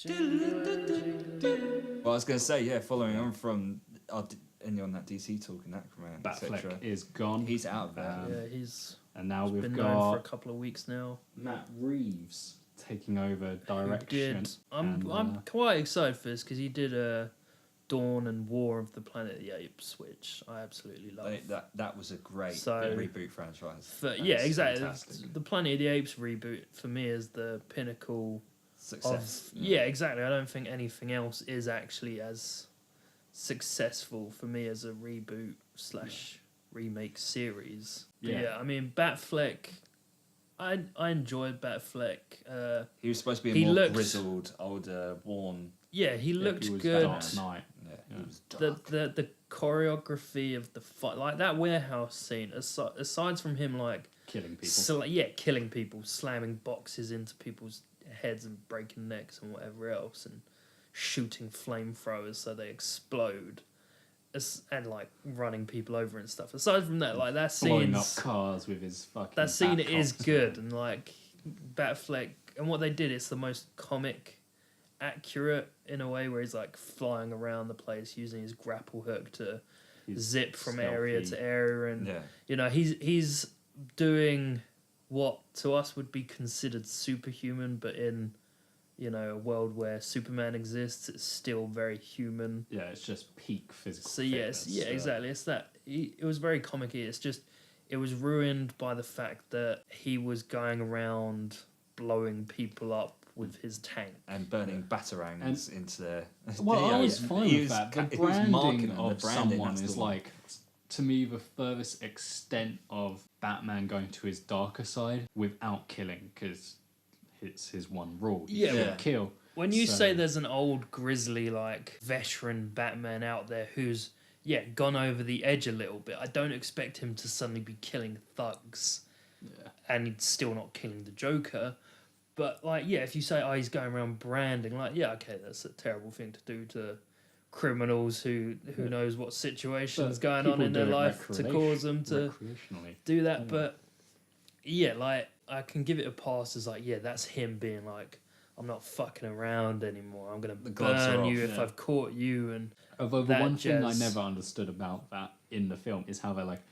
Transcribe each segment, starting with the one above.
Well, I was going to say, yeah, following on from and on that DC talk and Aquaman, Batfleck is gone. He's out of there. Yeah, he's and now we've been got known for a couple of weeks now. Matt Reeves taking over direction. I'm quite excited for this because he did Dawn and War of the Planet of the Apes, which I absolutely love. That was a great reboot franchise. Yeah, exactly. Fantastic. The Planet of the Apes reboot for me is the pinnacle Success. Yeah, exactly. I don't think anything else is actually as successful for me as a reboot / remake series. But yeah, I mean, Batfleck. I enjoyed Batfleck. He was supposed to be a more grizzled, older, worn. Yeah, he looked good. Dark Knight. Yeah, he was dark. The choreography of the fight, like that warehouse scene, aside from him like killing people. Killing people, slamming boxes into people's heads and breaking necks and whatever else, and shooting flamethrowers so they explode, and like running people over and stuff. Aside from that, like that scene, blowing up cars with his fucking. That scene is good, and like Batfleck, and what they did, it's the most comic accurate in a way where he's like flying around the place using his grapple hook to zip from area to area, and you know he's doing what to us would be considered superhuman, but in a world where Superman exists, it's still very human. Yeah, it's just peak physical. So yes, exactly. It's that it was very comic-y. It's just it was ruined by the fact that he was going around blowing people up with his tank and burning batarangs into their. Well, I was fine with that. The branding of someone is like, to me, the furthest extent of Batman going to his darker side without killing, because it's his one rule. You shouldn't kill. When you say there's an old grizzly like veteran Batman out there who's gone over the edge a little bit, I don't expect him to suddenly be killing thugs, and he's still not killing the Joker. But like, if you say, he's going around branding, like, okay, that's a terrible thing to do to criminals who knows what situation's going on in their life to cause them to do that. But like, I can give it a pass as like, that's him being like, I'm not fucking around anymore. I'm gonna burn you if I've caught you. And although the one thing I never understood about that in the film is how they're like,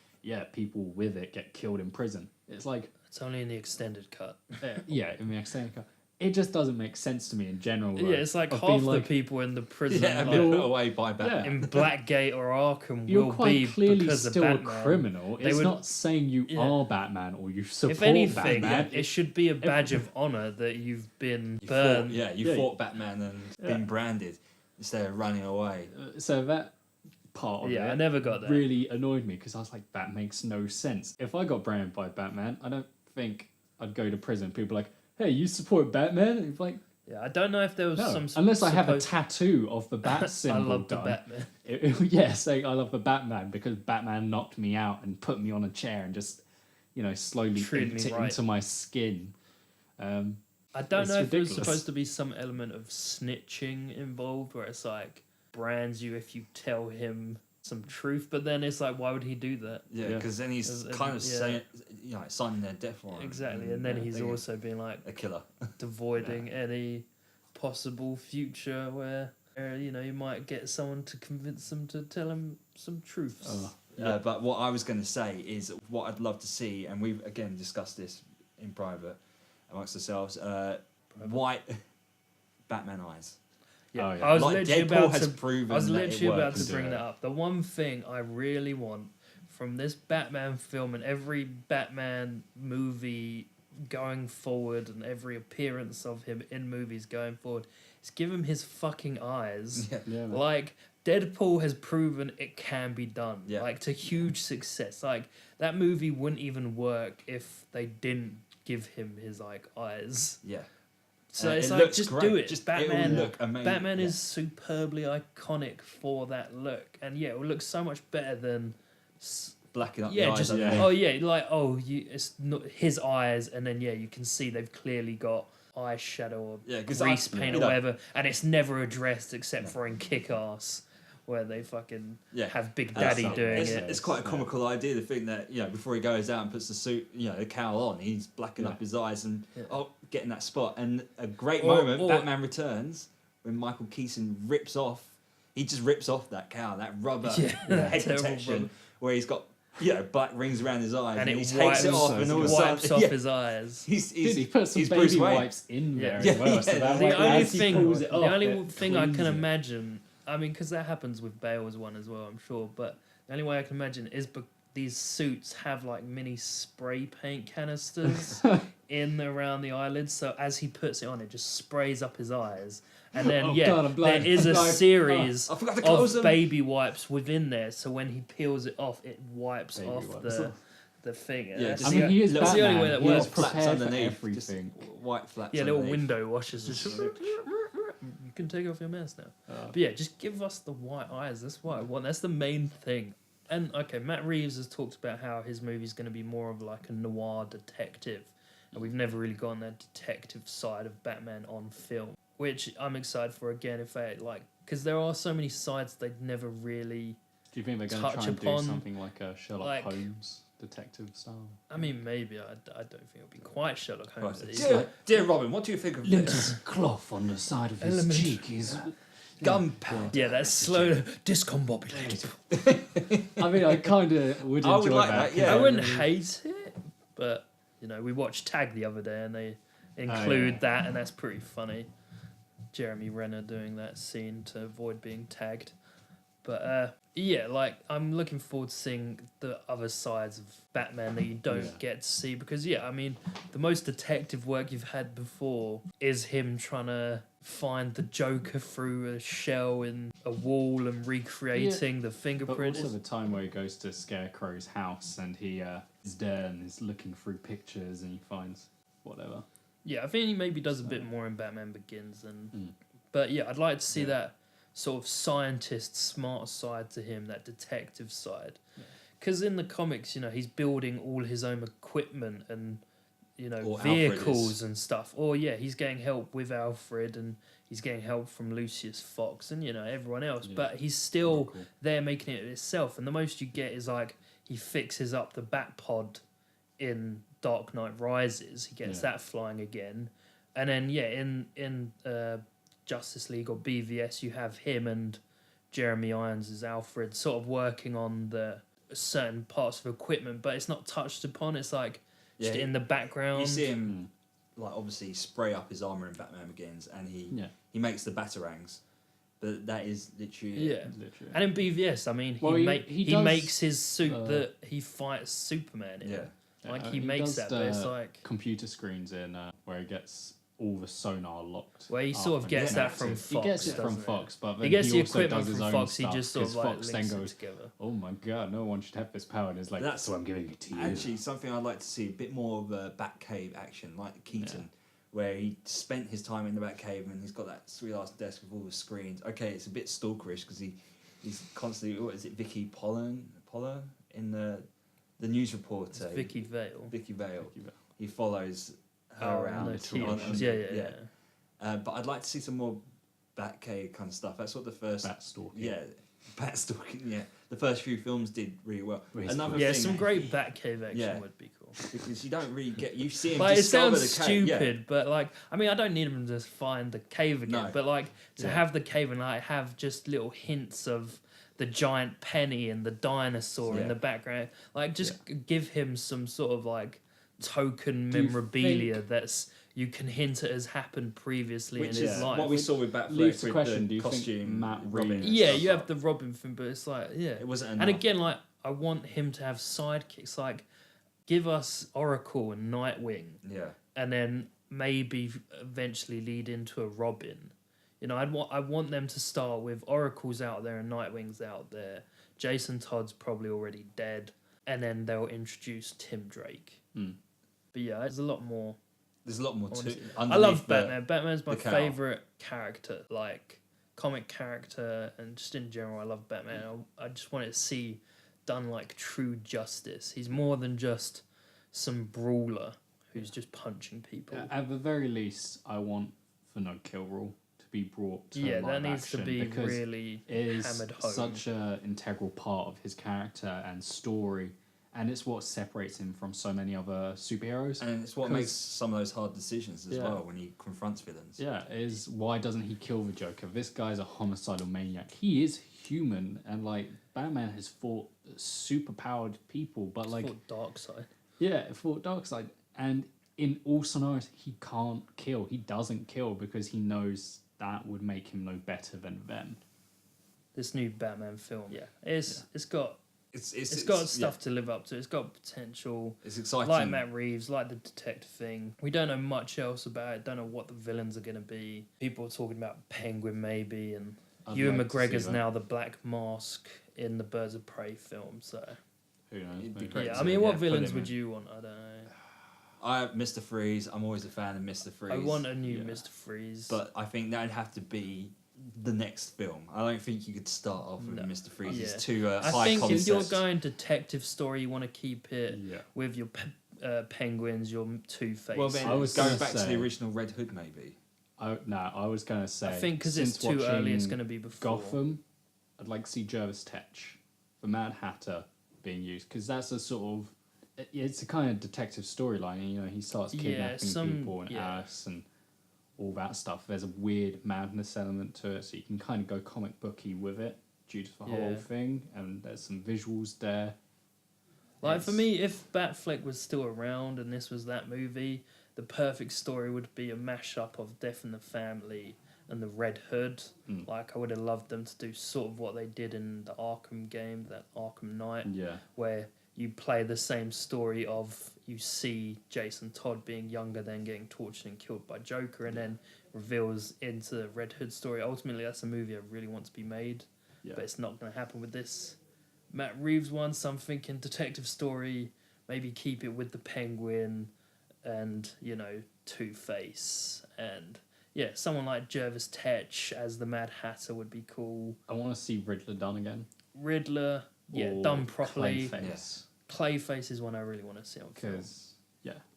people with it get killed in prison. It's like, it's only in the extended cut. In the extended cut. It just doesn't make sense to me in general. It's like half the people in the prison have been put away by Batman. In Blackgate or Arkham You're will be clearly because still of Batman. A criminal. It's not saying you are Batman or you support if anything, Batman. It should be a badge of honor that you've been burned. You fought Batman and been branded instead of running away. So that part of it I never got that. Really annoyed me because I was like, that makes no sense. If I got branded by Batman, I don't think I'd go to prison. People are like, hey, you support Batman? And you're like, I don't know if there was some... Unless I have a tattoo of the bat symbol I love done. the Batman. Saying I love the Batman because Batman knocked me out and put me on a chair and just, slowly inked it into my skin. I don't know if there's supposed to be some element of snitching involved where it's like, brands you if you tell him some truth, but then it's like, why would he do that? Because then he's kind of saying, signing their death warrant. Exactly, and then he's also been like a killer, avoiding any possible future where you might get someone to convince them to tell him some truths. But what I was going to say is what I'd love to see, and we've again discussed this in private amongst ourselves. White Batman eyes. I was literally about to bring that up. The one thing I really want from this Batman film and every Batman movie going forward and every appearance of him in movies going forward is give him his fucking eyes. Like, Deadpool has proven it can be done. Like, to huge success. Like, that movie wouldn't even work if they didn't give him his eyes. So it's like, just great. Do it. Batman, it will look amazing. Batman is superbly iconic for that look, and it will look so much better than blacking up the eyes. It's not his eyes, and then you can see they've clearly got eyeshadow or grease paint or whatever, and it's never addressed except for in Kick-Ass, where they fucking have Big Daddy doing it. It's quite a comical idea to think that before he goes out and puts the suit, the cowl on, he's blacking up his eyes and getting that spot. And a great moment, Batman Returns, when Michael Keaton rips off that cow, that rubber head terrible protection, rubber. where he's got black rings around his eyes, and he it takes it off, and all of a sudden wipes off his eyes. He put some Bruce baby Wayne. wipes in there Yeah. as well. So that The only as he thing, pulls it off, the only it thing I can cleans it. imagine, I mean, because that happens with Bale's one as well, I'm sure. But the only way I can imagine is these suits have like mini spray paint canisters in around the eyelids. So as he puts it on, it just sprays up his eyes. And then God, there is a series I forgot to close of them. baby wipes within there. So when he peels it off, it wipes Baby off wipes. the thing. Yeah, That's just I mean, he is that's the only way Batman. that He works. is Flaps prepared for underneath, everything. just white flaps. Yeah, little underneath. window washers. Just you can take off your mask now. But yeah, just give us the white eyes. That's what I want. That's the main thing. And okay, Matt Reeves has talked about how his movie's going to be more of like a noir detective, and we've never really gotten that detective side of Batman on film, which I'm excited for. Again, if they like, because there are so many sides they'd never really. Do you think they're going to touch try and upon, do something like a Sherlock like- Holmes detective style? I mean, maybe I don't think it'll be quite Sherlock Holmes. Right. Dear Robin, what do you think of this? cloth on the side of Element. cheek is. Gunpowder. Yeah, that's slow discombobulated. I mean, I kind of would I enjoy would like that. that, yeah. I wouldn't hate it, but we watched Tag the other day and they include that, and that's pretty funny. Jeremy Renner doing that scene to avoid being tagged. But I'm looking forward to seeing the other sides of Batman that you don't get to see, because I mean, the most detective work you've had before is him trying to find the Joker through a shell in a wall and recreating the But fingerprint. also the time where he goes to Scarecrow's house and he is there and is looking through pictures and he finds whatever. Yeah, I think he maybe does a bit more in Batman Begins, but I'd like to see that sort of scientist, smart side to him, that detective side. Because in the comics, he's building all his own equipment and Or vehicles and stuff. Or he's getting help with Alfred and he's getting help from Lucius Fox and everyone else. Yeah. But he's still Cool. there making it himself. And the most you get is like he fixes up the Batpod in Dark Knight Rises. He gets that flying again, and then in Justice League or BVS, you have him and Jeremy Irons as Alfred sort of working on the certain parts of equipment, but it's not touched upon. It's like just in the background. You see him, like, obviously spray up his armor in Batman Begins, and he makes the batarangs, but that is literally Literally. And in BVS, I mean, he makes his suit that he fights Superman in. Yeah. Like he makes does that, but it's like computer screens in where he gets all the sonar locked. where he sort of up gets and that from connected. Fox. He gets it from doesn't Fox, but then He gets the also equipment does his from own Fox. He stuff, just sort of 'cause like Fox links then it goes, together. "Oh my god, no one should have this power," and it's like, That's "So I'm giving it to you." Actually, something I'd like to see a bit more of a Batcave action, like Keaton, where he spent his time in the Batcave and he's got that sweet ass desk with all the screens. Okay, it's a bit stalkerish because he's constantly, what is it, Vicky Poller in the news reporter. It's Vicky Vale. Vicky Vale. He follows her around. the TV on- shows. Yeah. But I'd like to see some more Batcave kind of stuff. That's what the first Bat stalking. Yeah, bat stalking. Yeah, the first few films did really well. Another Yeah, thing, some great Batcave action would be cool. because you don't really get, you see him Like, it discover sounds the cave. stupid, but like, I mean, I don't need him to find the cave again, No. but like to have the cave and like have just little hints of the giant penny and the dinosaur in the background, like just give him some sort of like token Do you memorabilia that's you can hint at has happened previously Which in is his life. what we saw with Batfleck Leaves the with question, the do you think costume. Matt Robin Reeves- and Yeah, stuff you have like the Robin thing, but it's like it wasn't enough. And again, like I want him to have sidekicks. Like give us Oracle and Nightwing, and then maybe eventually lead into a Robin. I want them to start with Oracle's out there and Nightwing's out there. Jason Todd's probably already dead, and then they'll introduce Tim Drake. But yeah, there's a lot more. There's a lot more to. I love Batman. Batman's my the cow. favorite character, like comic character, and just in general, I love Batman. I just want to see done like true justice. He's more than just some brawler who's just punching people. At the very least, I want the no kill rule to be brought to live that needs to action be because really it is hammered home. such an integral part of his character and story, and it's what separates him from so many other superheroes. And it's what makes some of those hard decisions as well when he confronts villains. Yeah, is why doesn't he kill the Joker? This guy's a homicidal maniac. He is human, and like Batman has fought superpowered people, but He's like fought Darkseid. Yeah, fought Darkseid, and in all scenarios he can't kill. He doesn't kill because he knows that would make him no better than them. This new Batman film, it's got stuff to live up to. It's got potential. It's exciting. Like Matt Reeves, like the detective thing. We don't know much else about it. Don't know what the villains are going to be. People are talking about Penguin maybe, and Ewan McGregor's now the Black Mask in the Birds of Prey film. So who knows? Yeah, I mean, what villains would you want? I don't know. Mr. Freeze. I'm always a fan of Mr. Freeze. I want a new Mr. Freeze, but I think that'd have to be the next film. I don't think you could start off with Mr. Freeze. It's too high concept. I think if you're going detective story, you want to keep it with your penguins, your Two-Face. Well, then I was going back to the original Red Hood, maybe. I was going to say. I think because it's too early, it's going to be before Gotham. I'd like to see Jervis Tetch, the Mad Hatter, being used because that's a sort of it's a kind of detective storyline. You know, he starts kidnapping people and Alice and all that stuff. There's a weird madness element to it, so you can kind of go comic booky with it due to the whole thing, and there's some visuals there. Like for me, if Batfleck was still around and this was that movie, the perfect story would be a mashup of Death in the Family and the Red Hood. Like I would have loved them to do sort of what they did in the Arkham game, that Arkham Knight, where you play the same story of you see Jason Todd being younger, then getting tortured and killed by Joker, and then reveals into the Red Hood story. Ultimately, that's a movie I really want to be made, but it's not going to happen with this Matt Reeves one. So I'm thinking detective story, maybe keep it with the Penguin and, you know, Two-Face, and someone like Jervis Tetch as the Mad Hatter would be cool. I want to see Riddler done again. Riddler, done properly. Clayface. Clayface is one I really want to see on film. Because,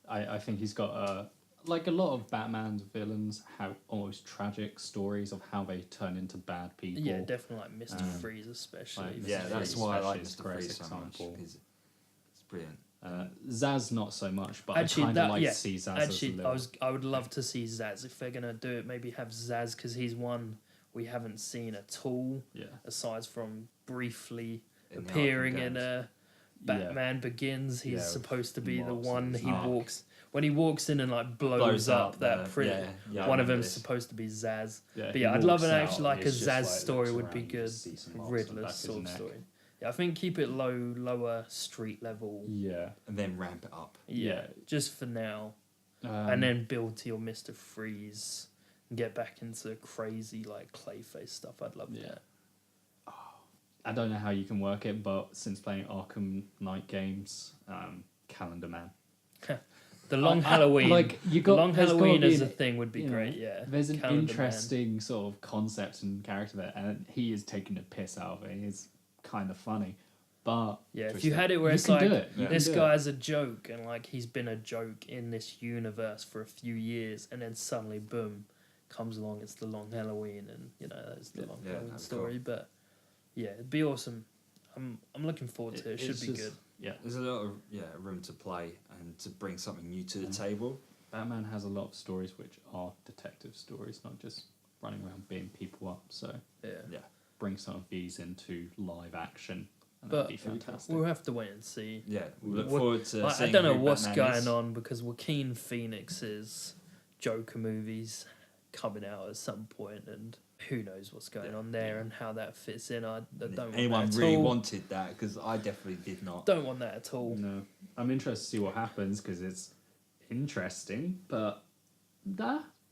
I think he's got like a lot of Batman's villains have almost tragic stories of how they turn into bad people. Yeah, definitely like Mr. Freeze especially. That's why I like Mr. Freeze so much. It's brilliant. Zaz not so much, but actually, I kind of like to see Zaz. Actually, I would love to see Zaz if they're gonna do it. Maybe have Zaz because he's one we haven't seen at all. Yeah. Aside from briefly appearing in Batman Begins, he's supposed to be the one he walks when he walks in and like blows up that prison. One of them's supposed to be Zaz. But I'd love an actually like a Zaz story would be good. Riddler's sort of story. I think keep it lower street level. Yeah. And then ramp it up. Yeah. Just for now. And then build to your Mr. Freeze and get back into crazy like Clayface stuff. I'd love that. I don't know how you can work it, but since playing Arkham Knight games, Calendar Man. The Long Halloween. Long Halloween as a thing would be great, There's an interesting sort of concept and character there, and he is taking the piss out of it. It's kind of funny, but if you had it where it's like this guy's a joke and like he's been a joke in this universe for a few years, and then suddenly boom comes along, it's the Long Halloween, and you know that's the Long Halloween story. Cool. But it'd be awesome. I'm looking forward to it. It should be good. There's a lot of room to play and to bring something new to the table. Batman has a lot of stories which are detective stories, not just running around beating people up. So bring some of these into live action, and that'd be fantastic. We'll have to wait and see. Yeah, we look forward to seeing I don't know who what's Batman going is. on because Joaquin Phoenix's Joker movies coming out at some point, and who knows what's going on there and how that fits in. I don't want anyone that at really all. wanted that because I definitely did not. Don't want that at all. No, I'm interested to see what happens because it's interesting, but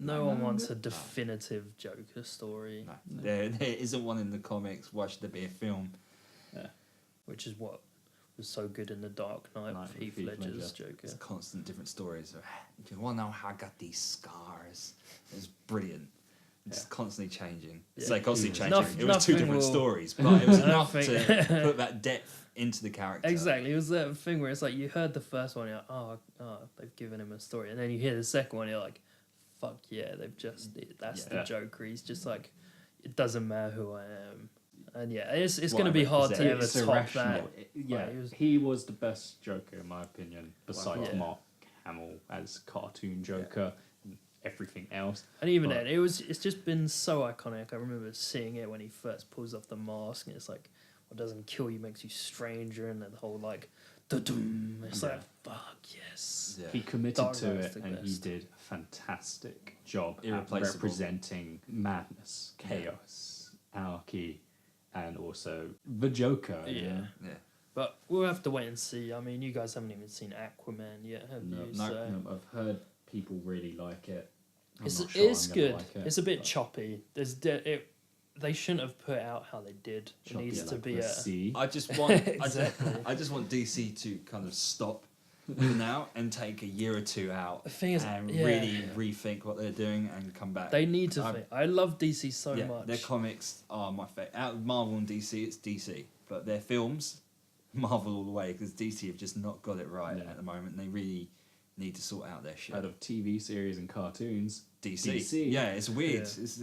no one wants a definitive Joker story. No. There isn't one in the comics. Why should there be a film? Yeah. Which is what was so good in The Dark Knight with Heath Ledger's Joker. It's constant different stories. You want to know how I got these scars? It's brilliant. It's constantly changing. It's like constantly changing. It was two different stories, but it was enough to put that depth into the character. Exactly. It was that thing where it's like you heard the first one, you're like, oh, they've given him a story. And then you hear the second one, you're like, fuck yeah, that's the Joker. He's just like, it doesn't matter who I am. And yeah, it's going to be hard to ever top that. He was the best Joker in my opinion, besides Mark Hamill as cartoon Joker. And everything else, and even then, it's just been so iconic. I remember seeing it when he first pulls off the mask, and it's like, what doesn't kill you makes you stranger, and the whole like, da-dum. It's like, fuck yes. Yeah. He committed to it, and he did a fantastic job at representing madness, chaos, anarchy, and also the Joker. Yeah. But we'll have to wait and see. I mean, you guys haven't even seen Aquaman yet, have you? No, I've heard people really like it. It's good. Like it, it's a bit choppy. They shouldn't have put out how they did. It needs to be a. I just want I just want DC to kind of stop now and take a year or two out and really rethink what they're doing and come back. They need to think. I love DC so much. Their comics are my favorite. Out of Marvel and DC, it's DC, but their films, Marvel all the way, because DC have just not got it right at the moment. They really need to sort out their shit. Out of TV series and cartoons, DC. Yeah, it's weird. It's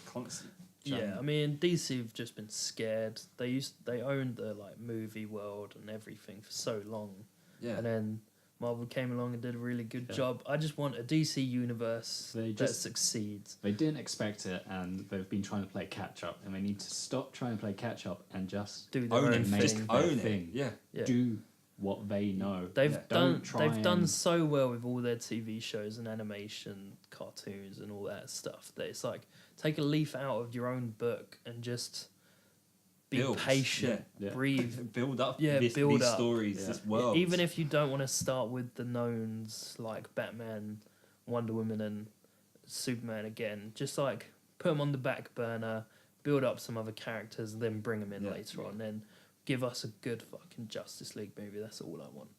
constant. Yeah, I mean DC have just been scared. They owned the like movie world and everything for so long. Yeah. And then Marvel came along and did a really good job. I just want a DC universe that succeeds. They didn't expect it, and they've been trying to play catch up, and they need to stop trying to play catch up and just do their own thing. Just own it. Yeah. Do what they know. They've done so well with all their TV shows and animation, cartoons, and all that stuff that it's like take a leaf out of your own book and just be patient, breathe, build up, these stories, this world. Even if you don't want to start with the knowns like Batman, Wonder Woman, and Superman again, just like put them on the back burner, build up some other characters, then bring them in later on. Then give us a good fucking Justice League movie. That's all I want.